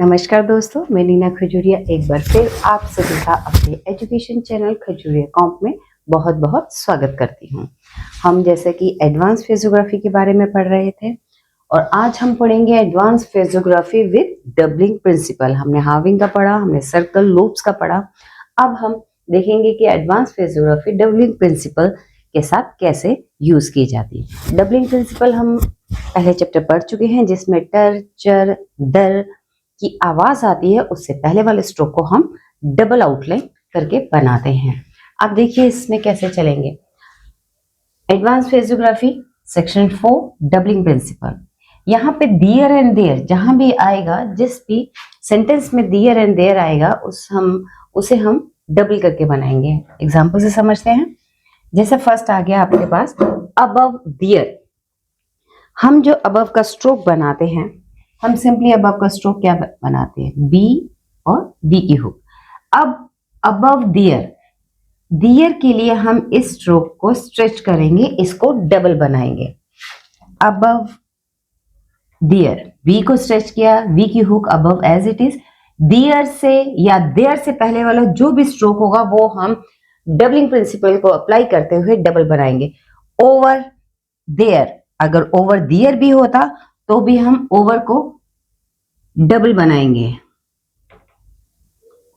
नमस्कार दोस्तों, मैं नीना खजूरिया एक बार फिर आप सभी का अपने एजुकेशन चैनल खजूरिया कॉम्प में बहुत बहुत स्वागत करती हूँ। हम जैसे कि एडवांस फिजियोग्राफी के बारे में पढ़ रहे थे और आज हम पढ़ेंगे advance phraseography with doubling principle. हमने हाविंग का पढ़ा, हमने सर्कल लूप्स का पढ़ा। अब हम देखेंगे कि एडवांस फिजियोग्राफी डबलिंग प्रिंसिपल के साथ कैसे यूज की जाती है। डबलिंग प्रिंसिपल हम पहले चैप्टर पढ़ चुके हैं, जिसमें टर, चर, दर की आवाज आती है उससे पहले वाले स्ट्रोक को हम डबल आउटलाइन करके बनाते हैं। अब देखिए इसमें कैसे चलेंगे। Advance phraseography section 4 doubling principle. यहाँ पे दियर एंड देयर जहां भी आएगा, जिस भी सेंटेंस में दियर एंड देयर आएगा उसे हम डबल करके बनाएंगे। एग्जाम्पल से समझते हैं। जैसे फर्स्ट आ गया आपके पास अबव दियर। हम जो अबव का स्ट्रोक बनाते हैं, हम सिंपली अबव का स्ट्रोक क्या बनाते हैं, बी और बी की हुक। अब अबव दियर, दियर के लिए हम इस स्ट्रोक को स्ट्रेच करेंगे, इसको डबल बनाएंगे। अबव दियर, बी को स्ट्रेच किया, वी की hook above as it is. There से या देयर से पहले वाला जो भी स्ट्रोक होगा वो हम डबलिंग प्रिंसिपल को अप्लाई करते हुए डबल बनाएंगे। ओवर देयर, अगर ओवर दियर भी होता तो भी हम ओवर को डबल बनाएंगे।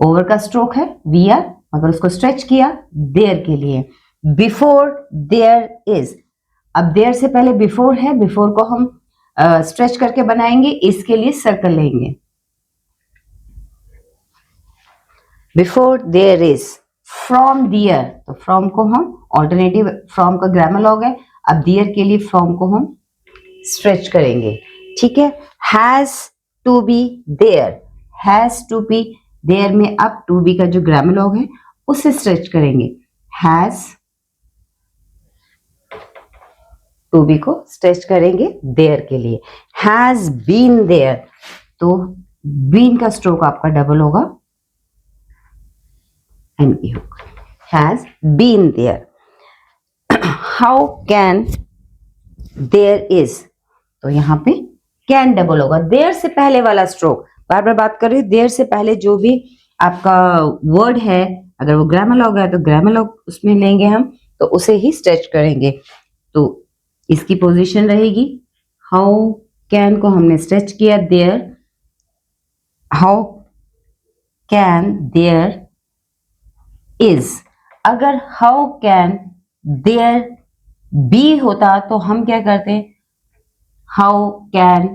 ओवर का स्ट्रोक है वी आर, अगर उसको स्ट्रेच किया देयर के लिए। बिफोर देयर इज, अब देयर से पहले बिफोर है, बिफोर को हम स्ट्रेच करके बनाएंगे, इसके लिए सर्कल लेंगे। Before there is. From there, तो फ्रॉम को हम ऑल्टरनेटिव फ्रॉम का ग्रामर लॉग है, अब दियर के लिए फ्रॉम को हम स्ट्रेच करेंगे। ठीक है। Has to be there, has to be there में अब टू बी का जो ग्रामर लॉग है उसे स्ट्रेच करेंगे। हैज टू बी को स्ट्रेच करेंगे देयर के लिए। हैज बीन देयर, तो बीन का स्ट्रोक आपका डबल होगा, एंड बी होगा। Has been there. How can there is, तो यहां पे कैन डबल होगा। देयर से पहले वाला स्ट्रोक, बार बार बात कर रही हूं, देयर से पहले जो भी आपका वर्ड है, अगर वो ग्रामर लॉग है तो ग्रामर लॉग उसमें लेंगे हम, तो उसे ही स्ट्रेच करेंगे। तो इसकी पोजीशन रहेगी, हाउ कैन को हमने स्ट्रेच किया there, how can there is. अगर हाउ कैन देयर बी होता तो हम क्या करते, हाउ कैन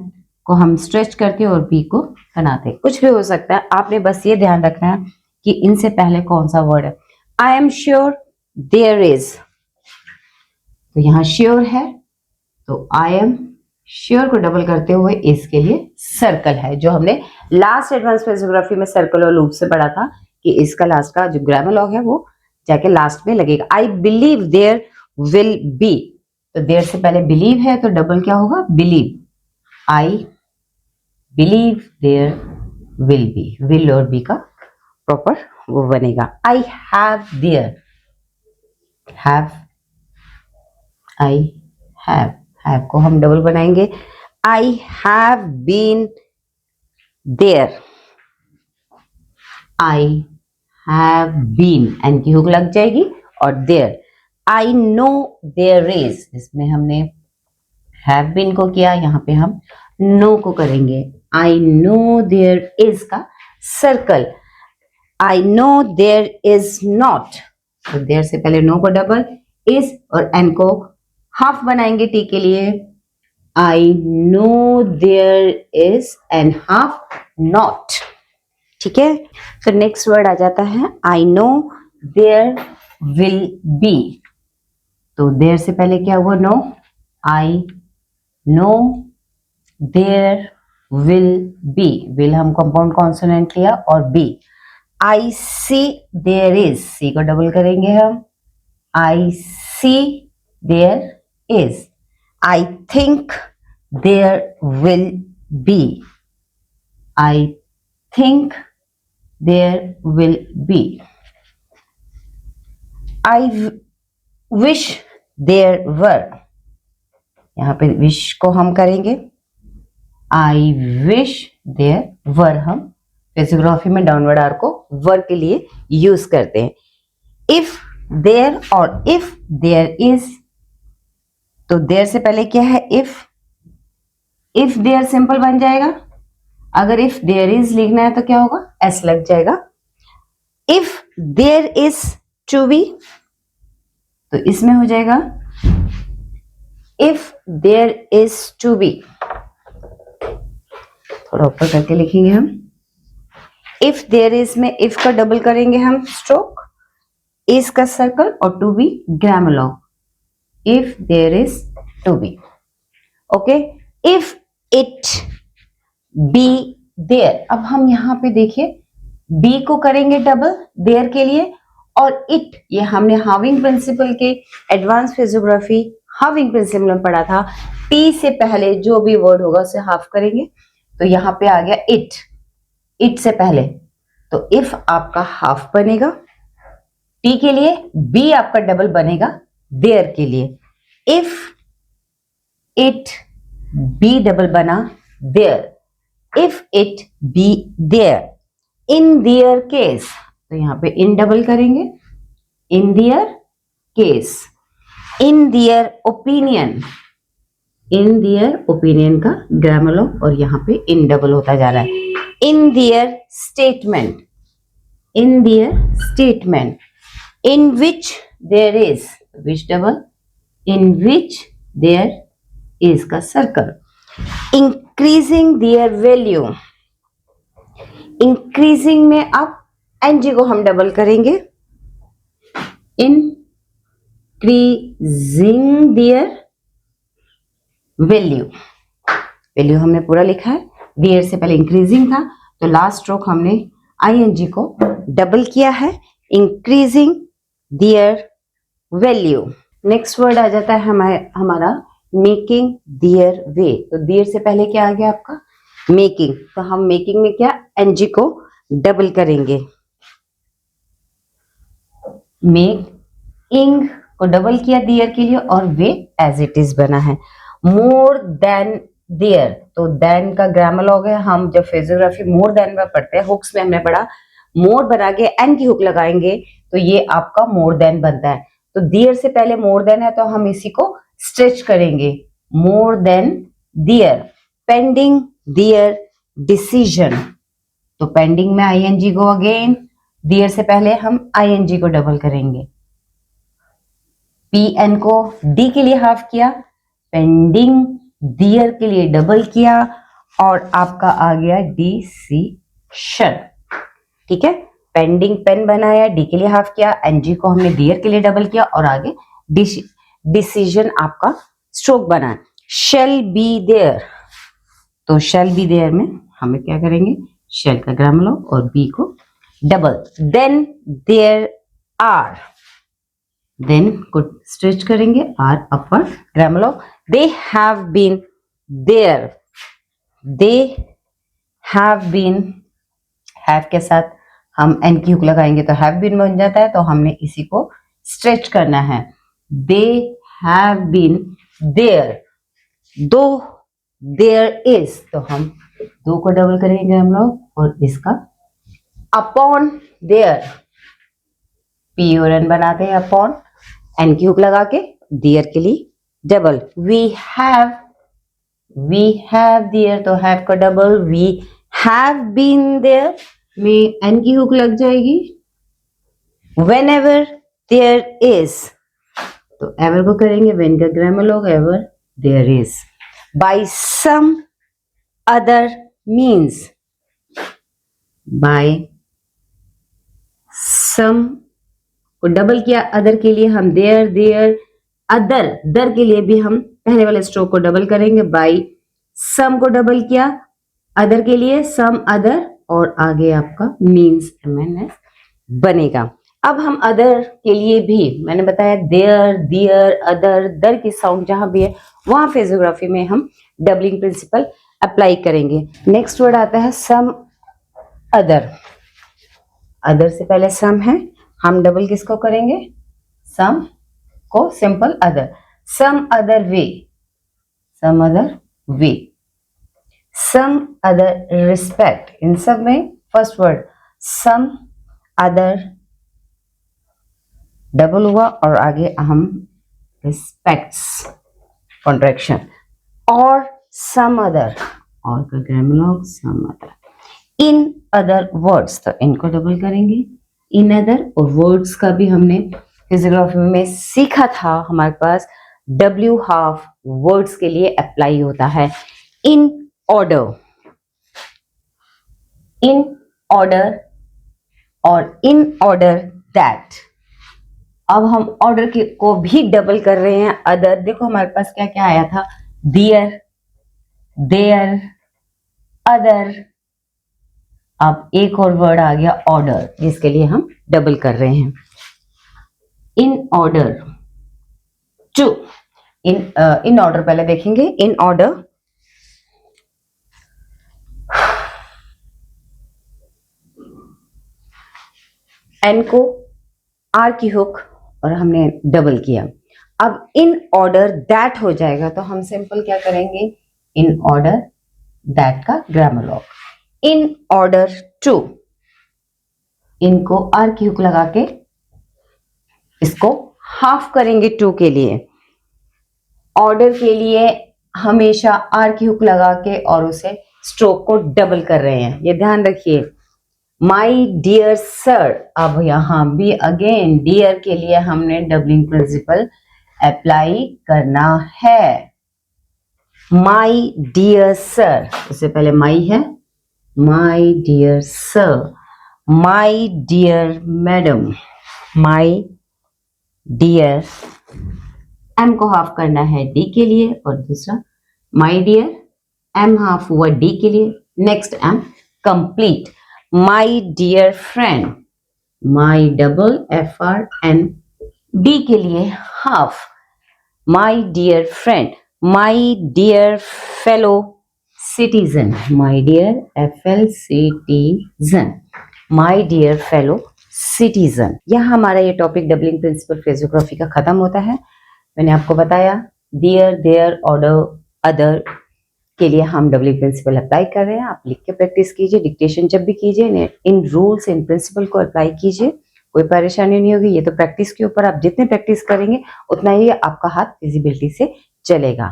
को हम स्ट्रेच करके और बी को बनाते। कुछ भी हो सकता है, आपने बस ये ध्यान रखना है कि इनसे पहले कौन सा वर्ड है। I am sure there is, तो यहां श्योर है तो आई एम श्योर को डबल करते हुए इसके लिए सर्कल है, जो हमने लास्ट एडवांस फिजियोग्राफी में सर्कल और लूप से पढ़ा था कि इसका लास्ट का जो ग्रामर लॉग है वो जाके लास्ट में लगेगा। I believe there will be, तो देयर से पहले बिलीव है तो डबल क्या होगा, believe. I believe there will be, will और बी का प्रॉपर वो बनेगा। I have there, have, I have को हम डबल बनाएंगे। I have been there, I have been, N की हुक लग जाएगी और there. I know there is, इसमें हमने हैव बीन को किया, यहां पे हम नो को करेंगे। आई नो देयर इज का circle. I know there is not, तो देयर से पहले नो को डबल, इज और एन को हाफ बनाएंगे टी के लिए। I know there is and half not. ठीक है। फिर नेक्स्ट वर्ड आ जाता है I know there will be, तो देयर से पहले क्या हुआ, know. I know there will be, will हम कंपाउंड कॉन्सोनेंट लिया और B. I see there is, C को डबल करेंगे हम। I see there is. I think there will be, I think there will be. I wish there were, यहां पे wish को हम करेंगे आई विश देयर वर, हम फिजियोग्राफी में डाउनवर्ड आर को वर के लिए यूज करते हैं। इफ देयर और इफ देयर इज, तो देयर से पहले क्या है? इफ देयर सिंपल बन जाएगा। अगर इफ देयर इज लिखना है तो क्या होगा? एस लग जाएगा। If there is to be, तो इसमें हो जाएगा if there is to be, थोड़ा ऊपर करके लिखेंगे हम। इफ देयर इज में इफ का डबल करेंगे हम स्ट्रोक, इज का सर्कल और to be grammalogue. If there is to be, okay. If it be there, अब हम यहां पे देखिए बी को करेंगे डबल देयर के लिए, और इट, ये हमने हाविंग प्रिंसिपल के एडवांस फिजियोग्राफी हाविंग प्रिंसिपल में पढ़ा था। टी से पहले जो भी वर्ड होगा उसे हाफ करेंगे, तो यहां पे आ गया इट से पहले, तो इफ आपका हाफ बनेगा टी के लिए, बी आपका डबल बनेगा देयर के लिए। इफ इट बी डबल बना there, if it be there. In their case, तो यहां पे इन डबल करेंगे, in their case. In their opinion, in their opinion का ग्रामर लो, और यहां पे इन डबल होता जा रहा है। In their statement, in their statement. In which there is, which double, in which there is का circle. Increasing their value, increasing में अब एनजी को हम डबल करेंगे, इंक्रीजिंग देयर वैल्यू। वैल्यू हमने पूरा लिखा है, देयर से पहले इंक्रीजिंग था, तो लास्ट स्ट्रोक हमने आईएनजी को डबल किया है, increasing their value. Next word आ जाता है हमारा मेकिंग देयर वे। तो देयर से पहले क्या आ गया आपका? मेकिंग। तो हम मेकिंग में क्या? एनजी को डबल करेंगे, मेकिंग को डबल किया देयर के लिए, और वे एज इट इज बना है। मोर देन देयर, तो देन का ग्रामर लॉग है। हम जब फिजियोग्राफी मोर देन में पढ़ते हैं, हुक्स में हमने पढ़ा मोर बना के एन की हुक लगाएंगे तो ये आपका मोर देन बनता है। तो देयर से पहले मोर देन है तो हम इसी को स्ट्रेच करेंगे, more than there. Pending there decision, तो पेंडिंग में आईएनजी को अगेन देयर से पहले हम आईएनजी को डबल करेंगे, पीएन को डी के लिए हाफ किया, पेंडिंग देयर के लिए डबल किया, और आपका आ गया डिसीजन। ठीक है, पेंडिंग पेन बनाया, डी के लिए हाफ किया, एनजी को हमने देयर के लिए डबल किया, और आगे डिसीजन आपका स्ट्रोक बना। शेल बी देयर, तो शेल बी देयर में हमें क्या करेंगे? शेल का ग्रामर लो और बी को double. Then there are, then को स्ट्रेच करेंगे, are upper grammalogue. They have been there, they have been, have के साथ हम एन की हुक लगाएंगे तो हैव बीन बन जाता है, तो हमने इसी को स्ट्रेच करना है। दे हैव बीन देयर, दो देयर इज, तो हम दो को डबल करेंगे हम लोग, और इसका अपॉन देयर, पी और एन बनाते हैं अपॉन, एन की हुक लगा के देयर के लिए डबल। वी हैव देयर, तो हैव का double, we have been there में एन की हुक लग जाएगी। व्हेनेवर देयर इज, तो एवर को करेंगे, व्हेन का grammalogue ever there is. By some other means, by some को डबल किया, अदर के लिए हम देयर, अदर, दर के लिए भी हम पहले वाले स्ट्रोक को डबल करेंगे, बाय सम को डबल किया, अदर के लिए सम अदर, और आगे आपका मीन्स एमएनएस बनेगा। अब हम अदर के लिए भी, मैंने बताया देयर, दियर, अदर, दर की साउंड जहां भी है वहां फिजियोग्राफी में हम डबलिंग प्रिंसिपल अप्लाई करेंगे। नेक्स्ट वर्ड आता है सम अदर। अदर से पहले सम है, हम डबल किसको करेंगे? सम को, simple other. Some other way, some other way. some other respect, इन सब में first word some other double हुआ और आगे हम respects कॉन्ट्रैक्शन, और some other, और का grammalogue some other, in other words, तो इनको डबल करेंगे in other, और words का भी हमने फिजियोग्राफी में सीखा था, हमारे पास W हाफ वर्ड्स के लिए अप्लाई होता है। इन ऑर्डर, इन ऑर्डर और इन ऑर्डर दैट। अब हम ऑर्डर को भी डबल कर रहे हैं। अदर, देखो हमारे पास क्या क्या आया था, देयर, देयर, अदर। अब एक और वर्ड आ गया ऑर्डर, जिसके लिए हम डबल कर रहे हैं। In order to, in order पहले देखेंगे। इन ऑर्डर एन को आर की हुक और हमने डबल किया। अब इन ऑर्डर दैट हो जाएगा, तो हम सिंपल क्या करेंगे, इन ऑर्डर दैट का grammalogue. In order to, इनको आर की हुक लगा के इसको हाफ करेंगे टू के लिए। ऑर्डर के लिए हमेशा आर की हुक लगा के और उसे स्ट्रोक को डबल कर रहे हैं, ये ध्यान रखिए। माई डियर सर, अब यहां भी अगेन डियर के लिए हमने डबलिंग प्रिंसिपल अप्लाई करना है। माई डियर सर, उससे पहले माई है, my dear sir, my dear madam, my dear, M को हाफ करना है डी के लिए, और दूसरा माई डियर, एम हाफ हुआ डी के लिए, next M complete. My dear friend, my double F R N, D के लिए half, my dear friend, my dear fellow citizen, my dear F L citizen, my dear fellow citizen. यह हमारा ये topic doubling principal फ्रेजोग्राफी का खत्म होता है। मैंने आपको बताया देयर, देयर, ऑर्डर, अदर के लिए हम डबलिंग प्रिंसिपल अप्लाई कर रहे हैं। आप लिख के प्रैक्टिस कीजिए, डिक्टेशन जब भी कीजिए इन रूल्स इन प्रिंसिपल को अप्लाई कीजिए, कोई परेशानी नहीं होगी। ये तो प्रैक्टिस के ऊपर, आप जितने प्रैक्टिस करेंगे उतना ही आपका हाथ फिजिबिलिटी से चलेगा।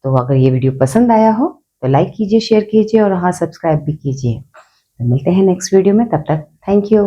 तो अगर ये वीडियो पसंद आया हो तो लाइक कीजिए, शेयर कीजिए और हाँ सब्सक्राइब भी कीजिए। तो मिलते हैं नेक्स्ट वीडियो में, तब तक थैंक यू।